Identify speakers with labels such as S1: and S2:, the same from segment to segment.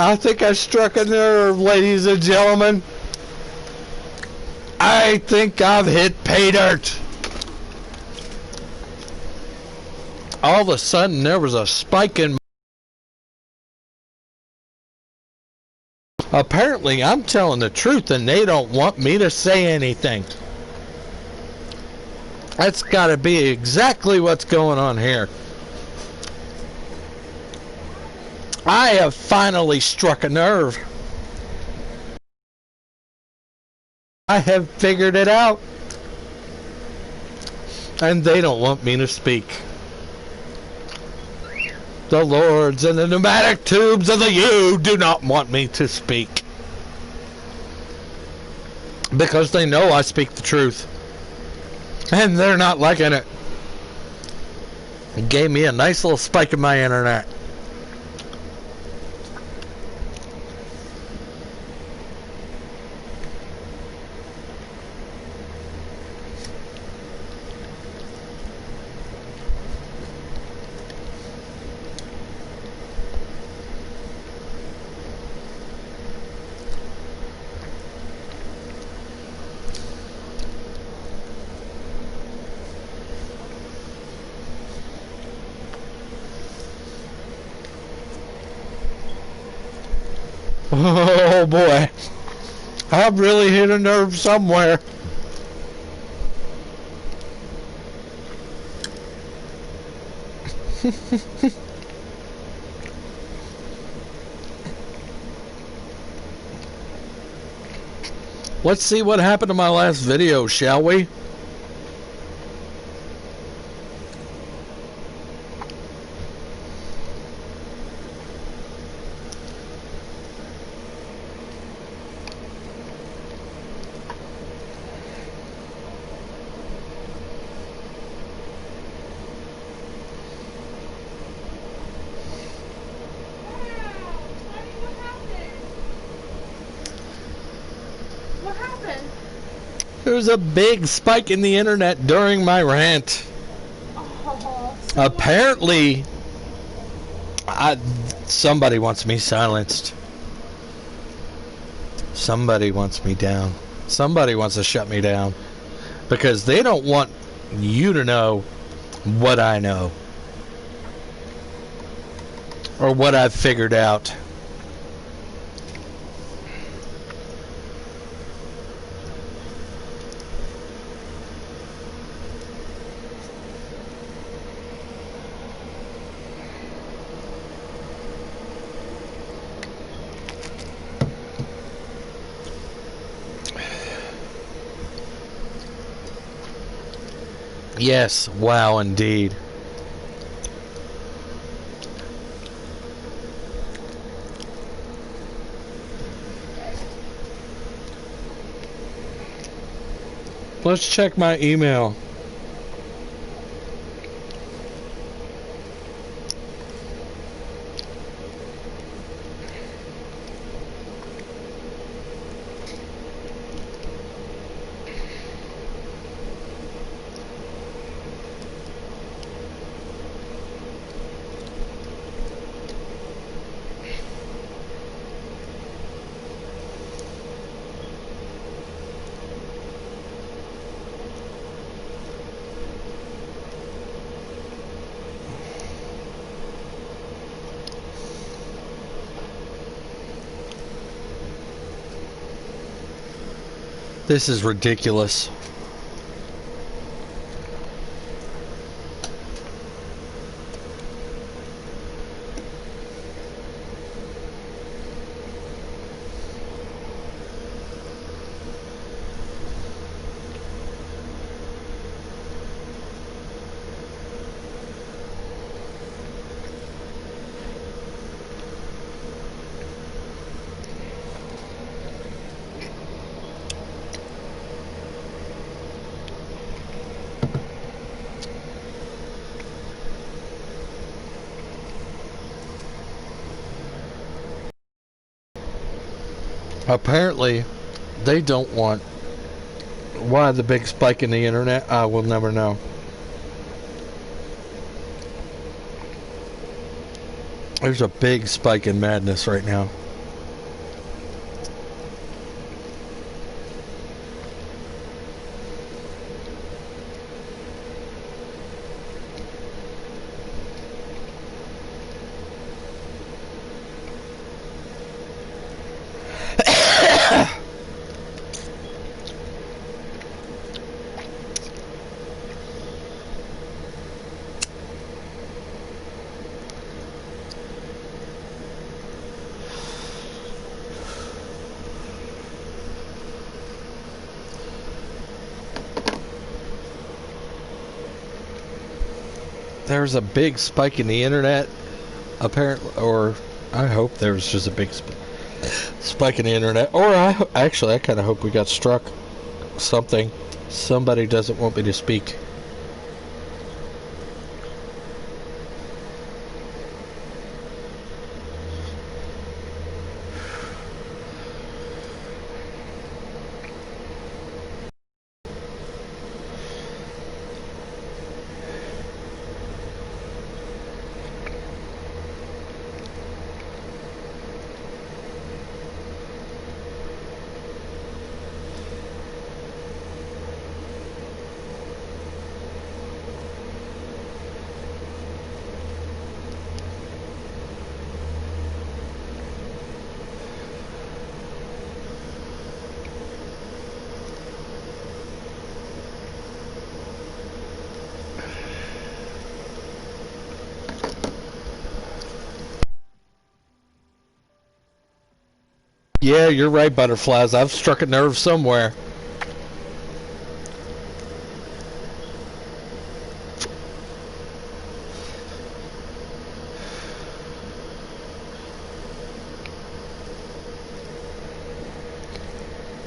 S1: I think I struck a nerve, ladies and gentlemen. I think I've hit pay dirt. All of a sudden, there was a spike in. Apparently, I'm telling the truth, and they don't want me to say anything. That's got to be exactly what's going on here. I have finally struck a nerve. I have figured it out. And they don't want me to speak. The lords and the pneumatic tubes of the U do not want me to speak. Because they know I speak the truth. And they're not liking it. It gave me a nice little spike in my internet. Oh boy, I've really hit a nerve somewhere. Let's see what happened to my last video, shall we? There's a big spike in the internet during my rant. Apparently, somebody wants me silenced. Somebody wants me down. Somebody wants to shut me down. Because they don't want you to know what I know. Or what I've figured out. Yes, wow, indeed. Let's check my email. This is ridiculous. Apparently, they don't want. Why the big spike in the internet? I will never know. There's a big spike in madness right now. there's a big spike in the internet, apparently, or I hope there was just a big spike in the internet, or I kind of hope we got struck. Somebody doesn't want me to speak. Yeah, you're right, butterflies. I've struck a nerve somewhere.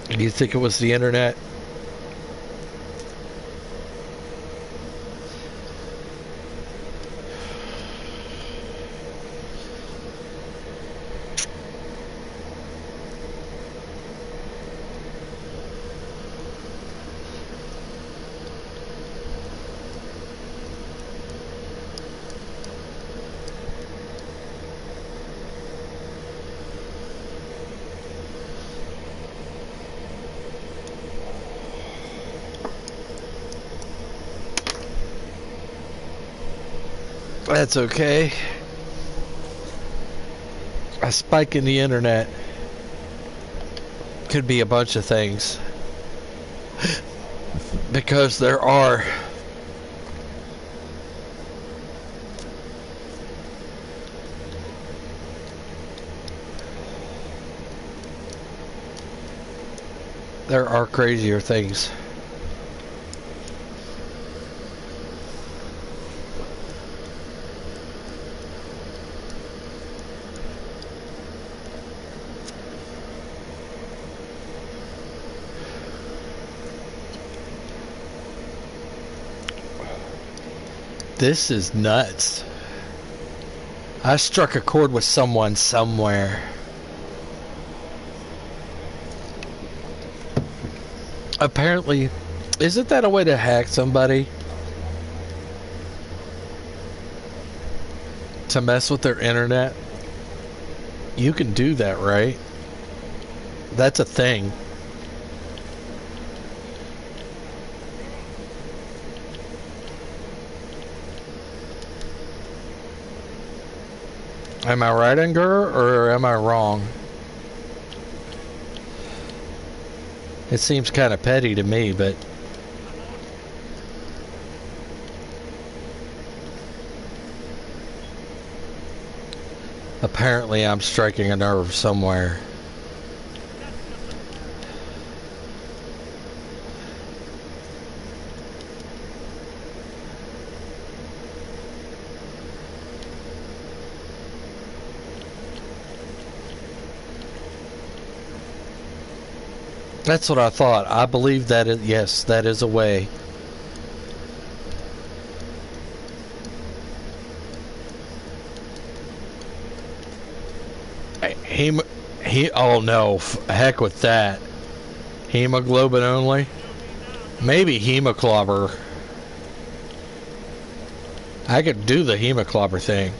S1: Do you think it was the internet? That's okay. A spike in the internet could be a bunch of things. Because there are crazier things. This is nuts. I struck a chord with someone somewhere. Apparently, isn't that a way to hack somebody? To mess with their internet? You can do that, right? That's a thing. Am I right, Anger, or am I wrong? It seems kind of petty to me, but... apparently I'm striking a nerve somewhere. That's what I thought. I believe that yes, that is a way. Oh no, heck with that. Hemoglobin only? Maybe hemoclobber. I could do the hemoclobber thing.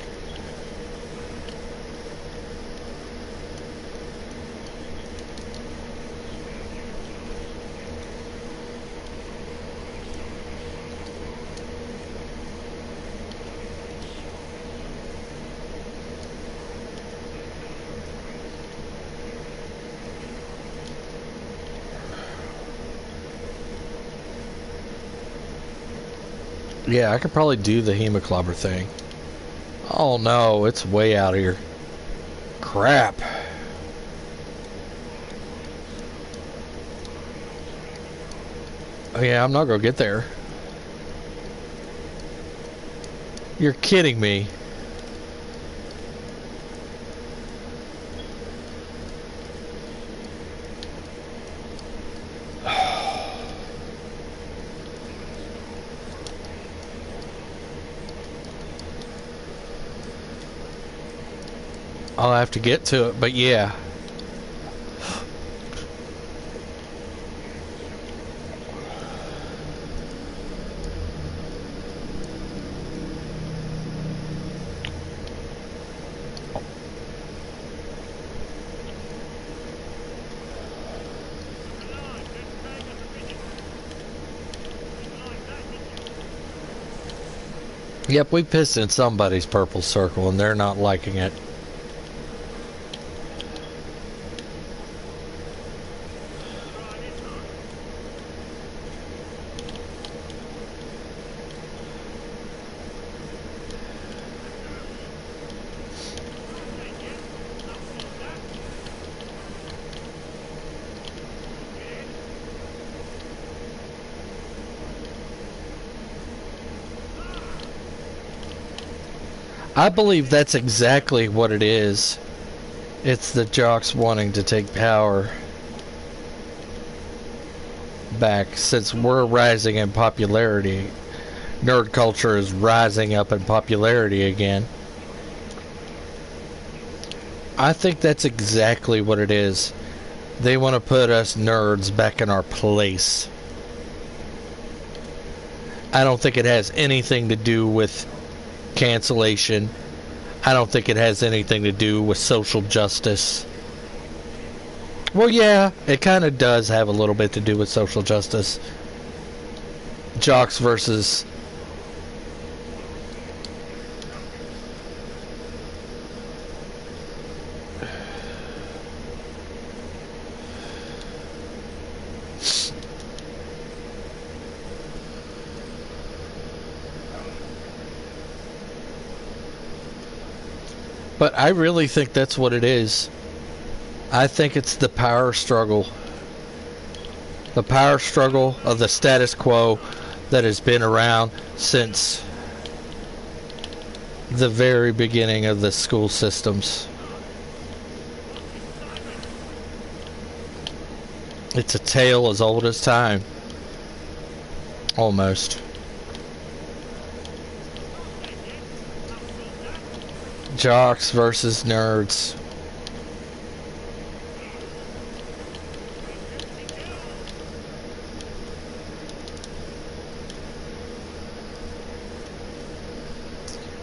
S1: Yeah, I could probably do the hemoclobber thing. Oh no, it's way out here. Crap. Oh yeah, I'm not gonna get there. You're kidding me. I'll have to get to it, but yeah. Yep, we pissed in somebody's purple circle and they're not liking it. I believe that's exactly what it is. It's the jocks wanting to take power back. Since we're rising in popularity, nerd culture is rising up in popularity again. I think that's exactly what it is. They want to put us nerds back in our place. I don't think it has anything to do with cancellation. I don't think it has anything to do with social justice. Well, yeah, it kind of does have a little bit to do with social justice. Jocks versus... But I really think that's what it is. I think it's the power struggle. The power struggle of the status quo that has been around since the very beginning of the school systems. It's a tale as old as time. Almost. Jocks versus nerds.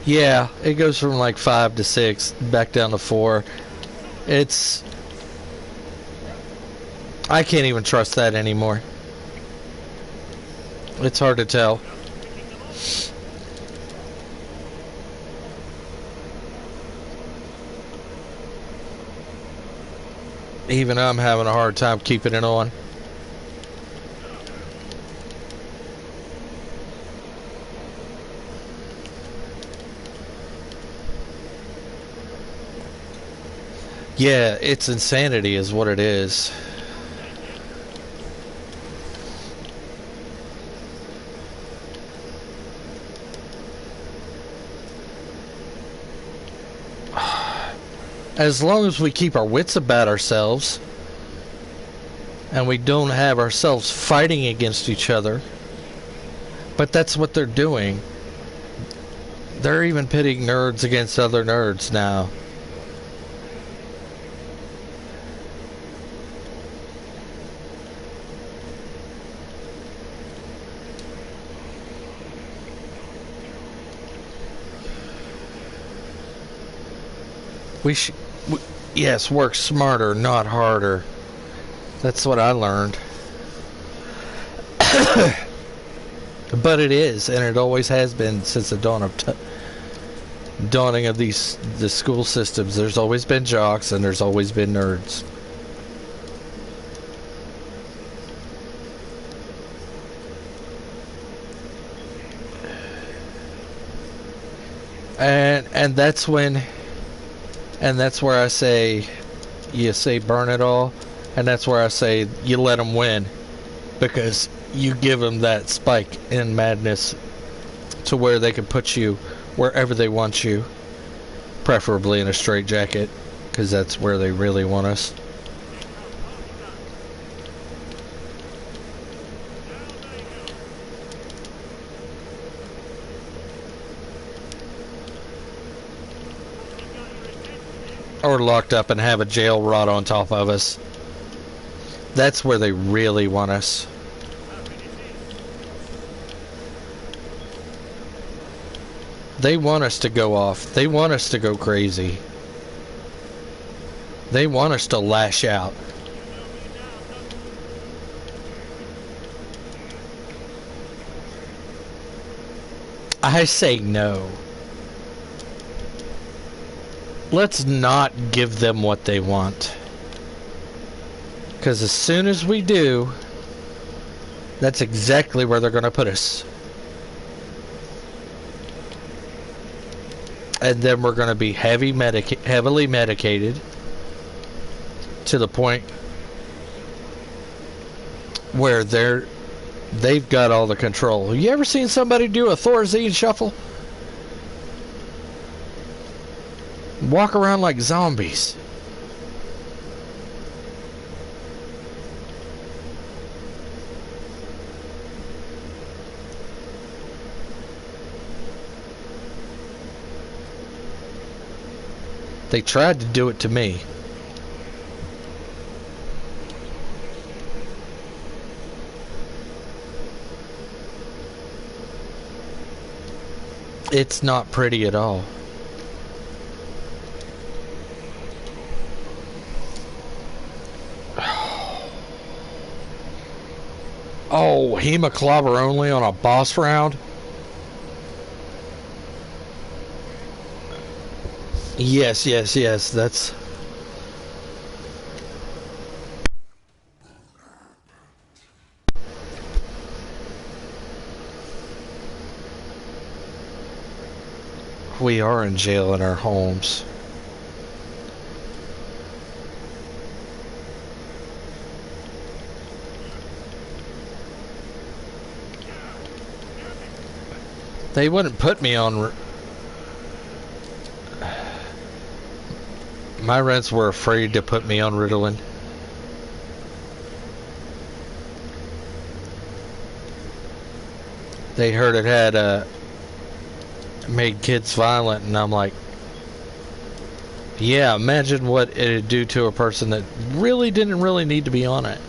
S1: Yeah, it goes from like 5 to 6, back down to 4. It's... I can't even trust that anymore. It's hard to tell. Even I'm having a hard time keeping it on. Yeah, it's insanity is what it is. As long as we keep our wits about ourselves and we don't have ourselves fighting against each other. But that's what they're doing. They're even pitting nerds against other nerds now. Yes, work smarter, not harder. That's what I learned. But it is, and it always has been since the dawning of the school systems. There's always been jocks, and there's always been nerds. And that's when... And that's where I say, you say burn it all, and that's where I say you let them win, because you give them that spike in madness to where they can put you wherever they want you, preferably in a straitjacket, because that's where they really want us. Or locked up and have a jail rod on top of us. That's where they really want us. They want us to go off. They want us to go crazy. They want us to lash out. I say no. Let's not give them what they want. Because as soon as we do, that's exactly where they're going to put us. And then we're going to be heavily medicated to the point where they've got all the control. You ever seen somebody do a Thorazine shuffle? Walk around like zombies. They tried to do it to me. It's not pretty at all. Oh, hemoclobber only on a boss round? Yes, yes, yes, that's... We are in jail in our homes. They wouldn't put me on... My rents were afraid to put me on Ritalin. They heard it had made kids violent, and I'm like, yeah, imagine what it'd do to a person that really didn't really need to be on it.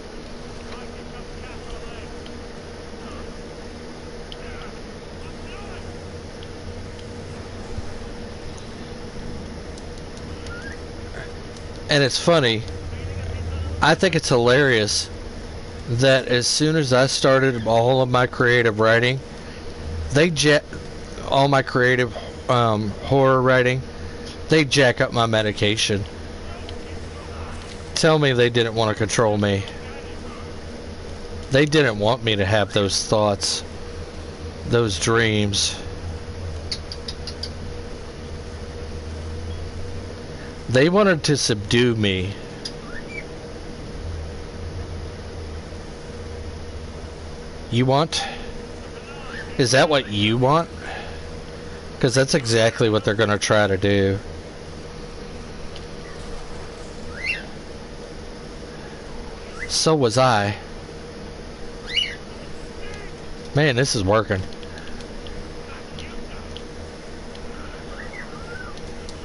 S1: And it's funny, I think it's hilarious that as soon as I started all of my creative writing, all my creative horror writing, they jack up my medication. Tell me they didn't want to control me. They didn't want me to have those thoughts, those dreams. They wanted to subdue me. You want? Is that what you want? Because that's exactly what they're going to try to do. So was I. Man, this is working.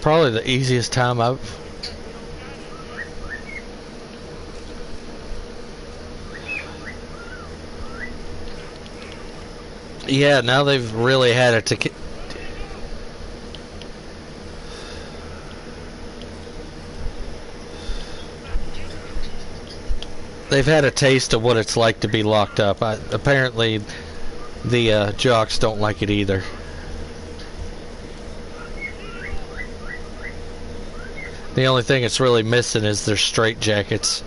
S1: Probably the easiest time I've... Yeah, now they've really had it to... They've had a taste of what it's like to be locked up. Apparently, the jocks don't like it either. The only thing it's really missing is their straitjackets.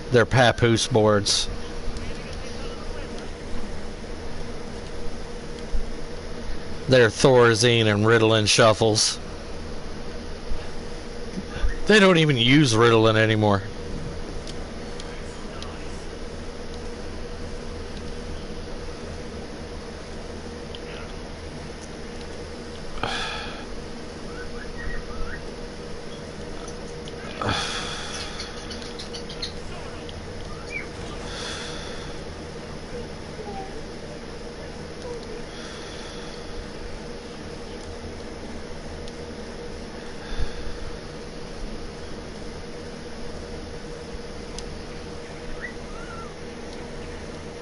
S1: Their papoose boards. Their Thorazine and Ritalin shuffles. They don't even use Ritalin anymore.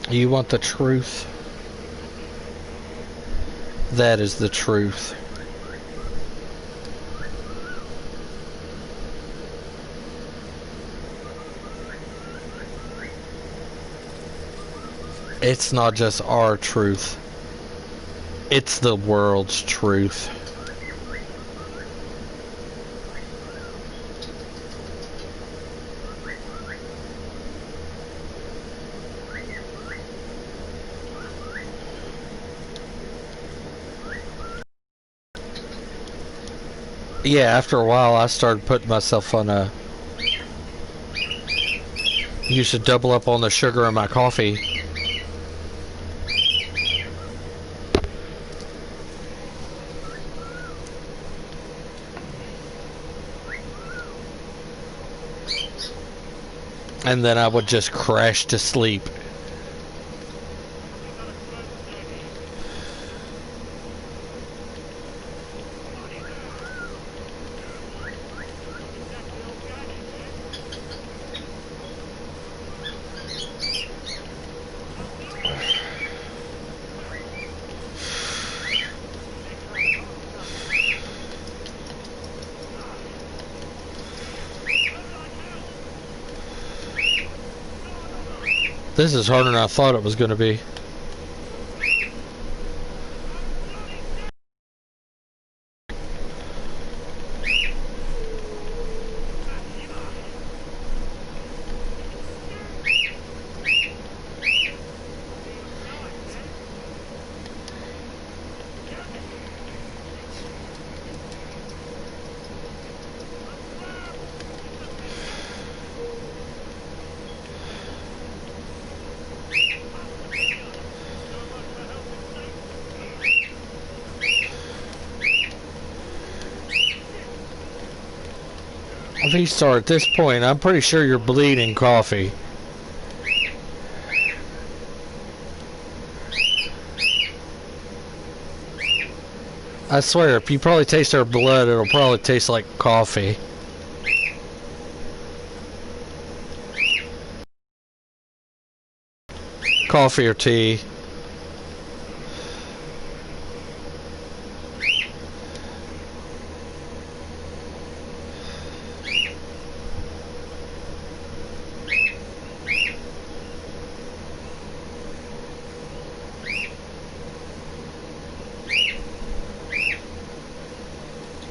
S1: You want the truth? That is the truth. It's not just our truth. It's the world's truth. Yeah, after a while I started putting myself on a... used to double up on the sugar in my coffee. And then I would just crash to sleep. This is harder than I thought it was going to be. V-Star, at this point, I'm pretty sure you're bleeding coffee. I swear, if you probably taste our blood, it'll probably taste like coffee. Coffee or tea.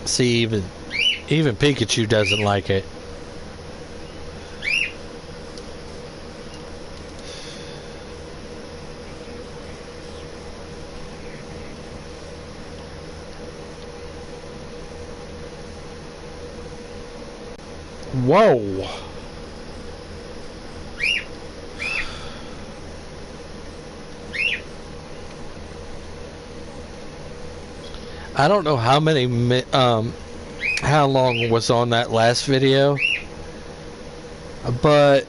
S1: See, even Pikachu doesn't like it. Whoa. I don't know how many how long was on that last video, but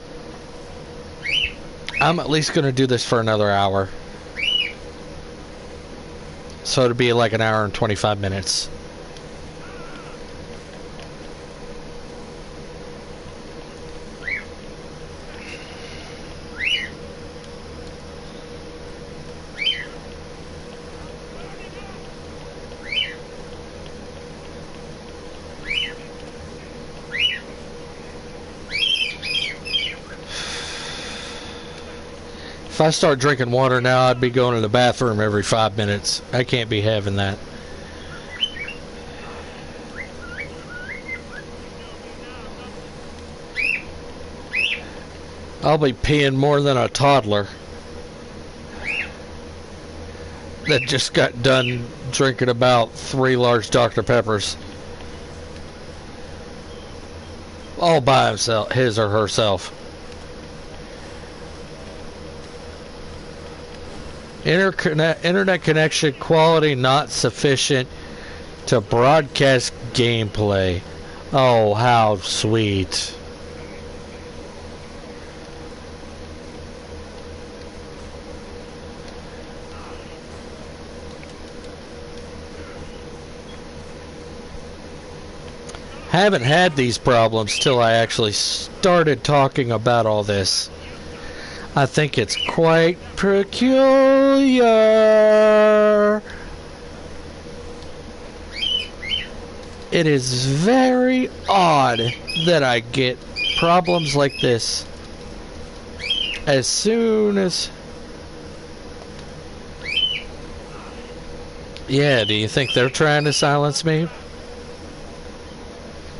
S1: I'm at least gonna do this for another hour, so it'll be like an hour and 25 minutes. If I start drinking water now, I'd be going to the bathroom every 5 minutes. I can't be having that. I'll be peeing more than a toddler that just got done drinking about 3 large Dr. Peppers. All by himself, his or herself. Internet connection quality not sufficient to broadcast gameplay. Oh, how sweet. Haven't had these problems till I actually started talking about all this. I think it's quite peculiar. It is very odd that I get problems like this as soon as... Yeah, do you think they're trying to silence me?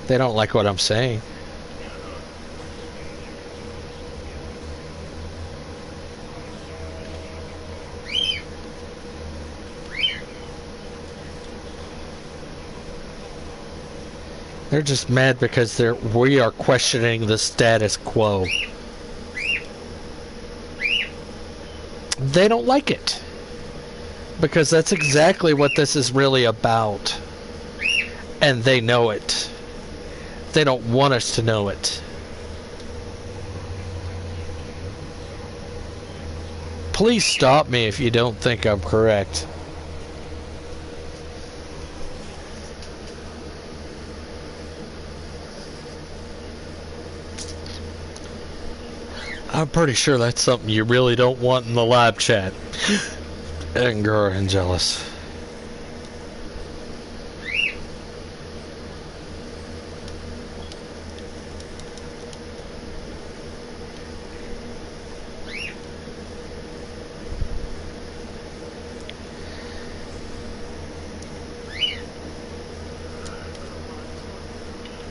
S1: They don't like what I'm saying. They're just mad because we are questioning the status quo. They don't like it. Because that's exactly what this is really about. And they know it. They don't want us to know it. Please stop me if you don't think I'm correct. I'm pretty sure that's something you really don't want in the live chat. Anger and jealous.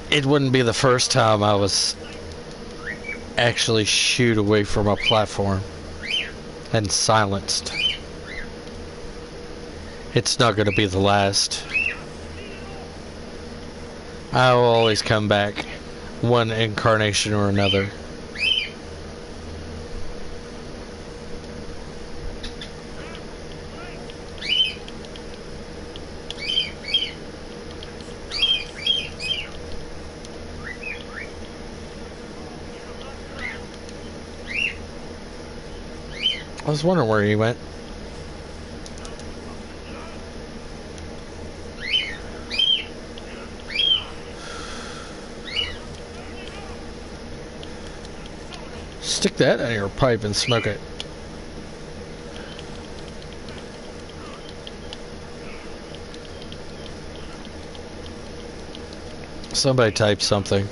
S1: It wouldn't be the first time I was actually shooed away from a platform and silenced. It's not going to be the last. I will always come back, one incarnation or another. I was wondering where he went. Stick that in your pipe and smoke it. Somebody type something.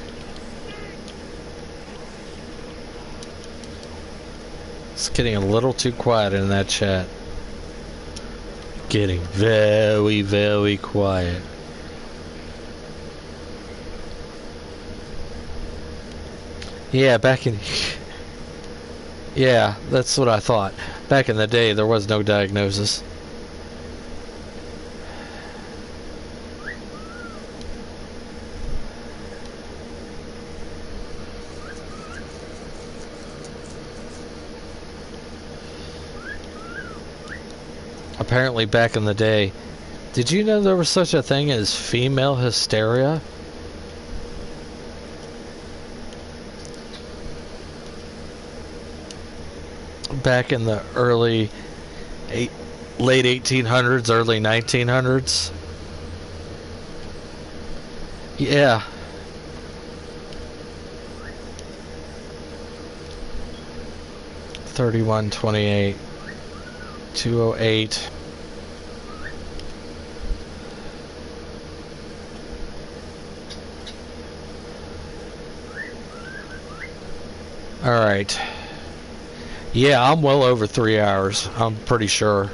S1: It's getting a little too quiet in that chat. Getting very, very quiet. Yeah, yeah, that's what I thought. Back in the day, there was no diagnosis. Apparently back in the day, did you know there was such a thing as female hysteria? Back in the late 1800s, early 1900s. Yeah. $31.28 $208. All right. Yeah, I'm well over 3 hours. I'm pretty sure.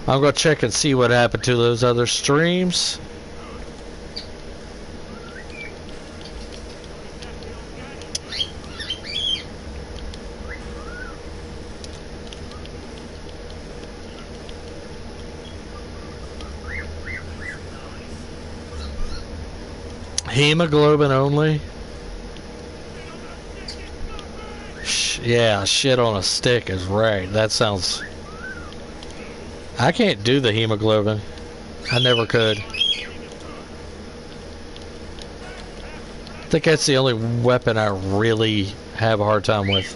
S1: I'm going to check and see what happened to those other streams. Hemoglobin only? Yeah, shit on a stick is right. That sounds... I can't do the hemoglobin. I never could. I think that's the only weapon I really have a hard time with.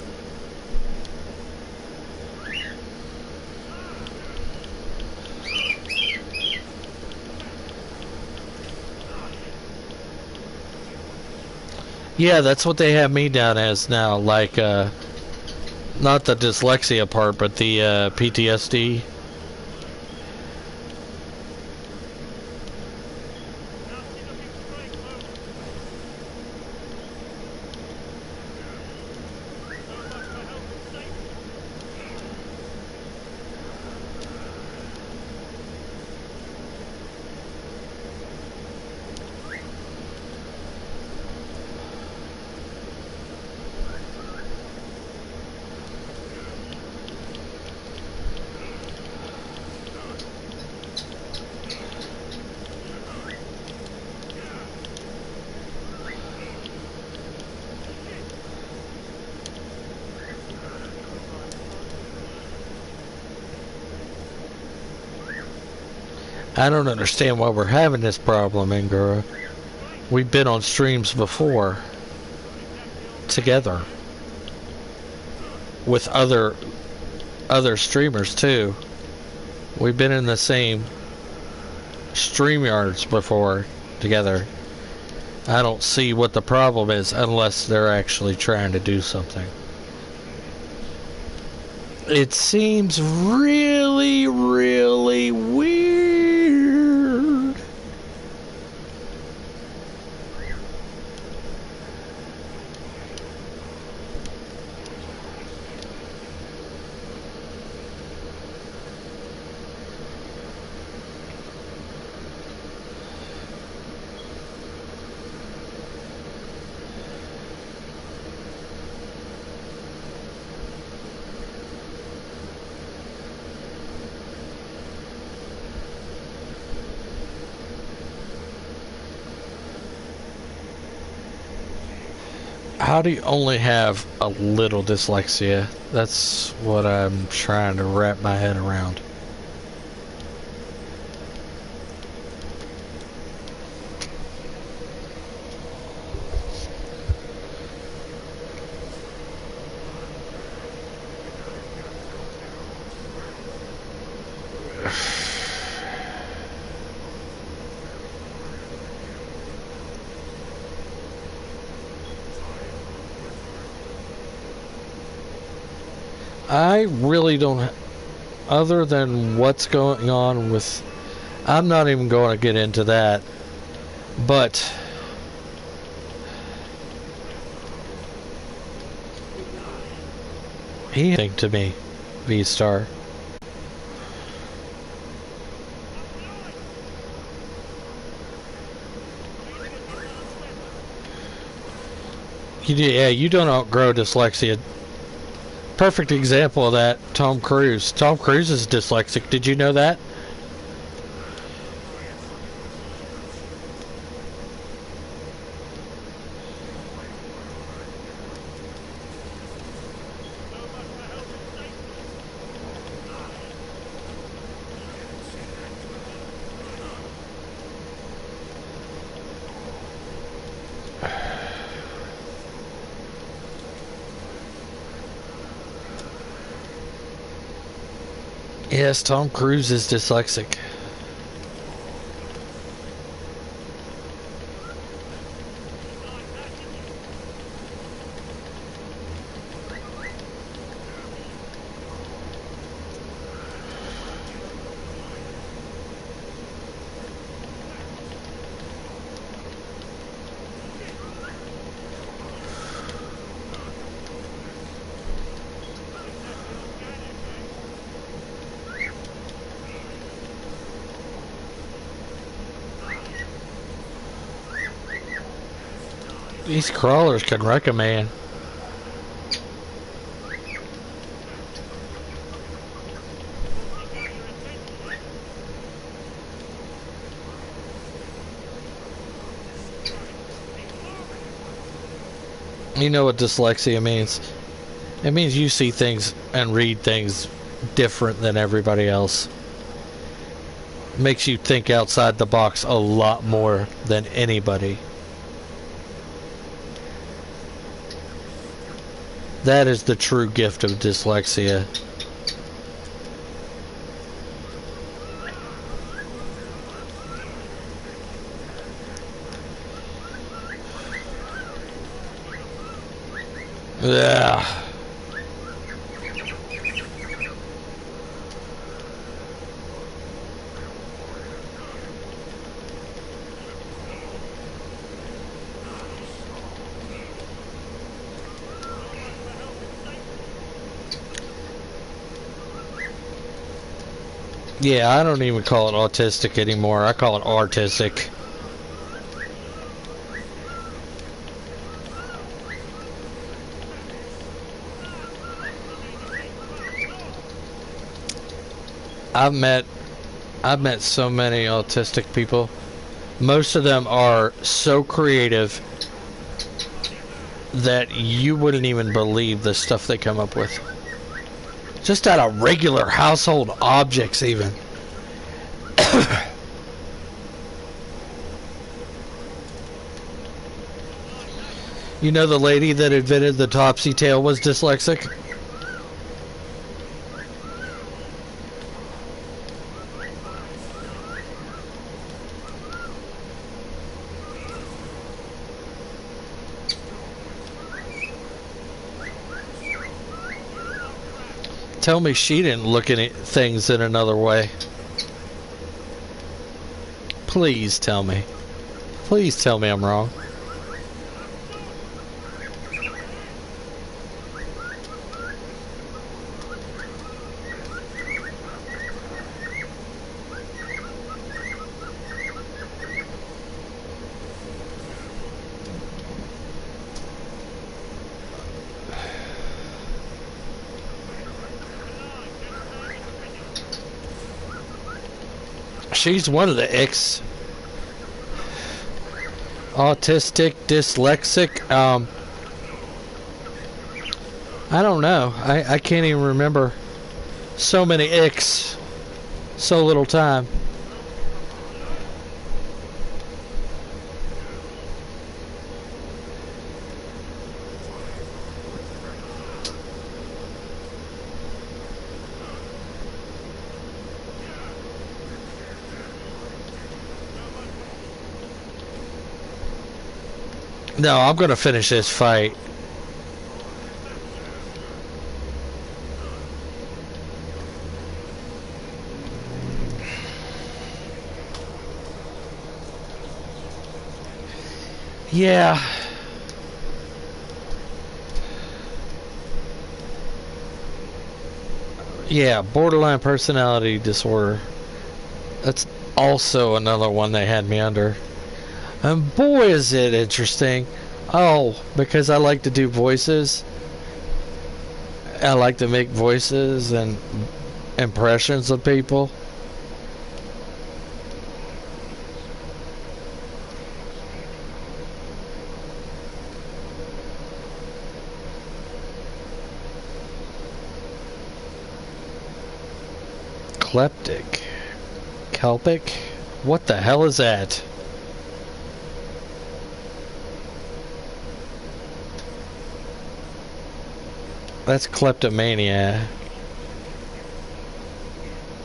S1: Yeah, that's what they have me down as now. Like, not the dyslexia part, but the PTSD. I don't understand why we're having this problem, Ingura. We've been on streams before, together, with other streamers too. We've been in the same StreamYards before, together. I don't see what the problem is unless they're actually trying to do something. It seems really, really weird. How do you only have a little dyslexia? That's what I'm trying to wrap my head around. I really don't, other than what's going on with, I'm not even going to get into that, but he think to me, V-Star. Yeah, you don't outgrow dyslexia. Perfect example of that, Tom Cruise. Tom Cruise is dyslexic. Did you know that? Yes, Tom Cruise is dyslexic. These crawlers can wreck a man. You know what dyslexia means? It means you see things and read things different than everybody else. Makes you think outside the box a lot more than anybody. That is the true gift of dyslexia. Yeah. Yeah, I don't even call it autistic anymore. I call it artistic. I've met so many autistic people. Most of them are so creative that you wouldn't even believe the stuff they come up with. Just out of regular household objects, even. You know the lady that invented the Topsy tail was dyslexic? Tell me she didn't look at things in another way. Please tell me. Please tell me I'm wrong. She's one of the autistic, dyslexic. I don't know. I can't even remember. So many icks. So little time. No, I'm gonna finish this fight. Yeah. Yeah, borderline personality disorder. That's also another one they had me under. And boy, is it interesting. Oh, because I like to do voices. I like to make voices and impressions of people. Kleptic. Kelpic? What the hell is that? That's kleptomania.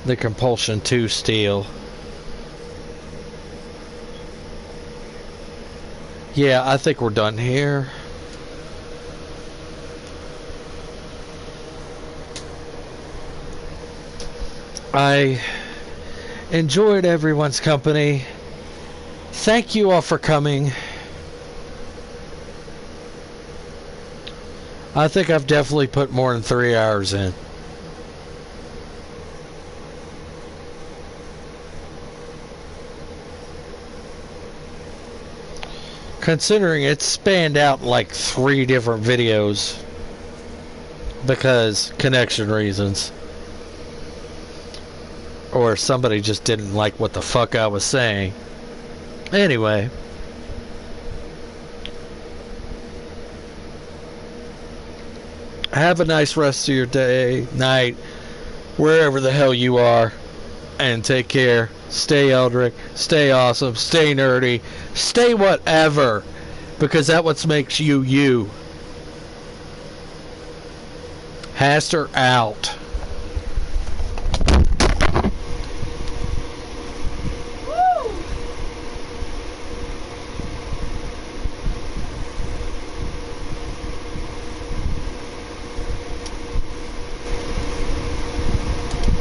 S1: The compulsion to steal. Yeah, I think we're done here. I enjoyed everyone's company. Thank you all for coming. I think I've definitely put more than 3 hours in. Considering it's spanned out like 3 different videos because connection reasons. Or somebody just didn't like what the fuck I was saying. Anyway. Have a nice rest of your day, night, wherever the hell you are. And take care. Stay Eldrick. Stay awesome. Stay nerdy. Stay whatever. Because that's what makes you you. Haster out.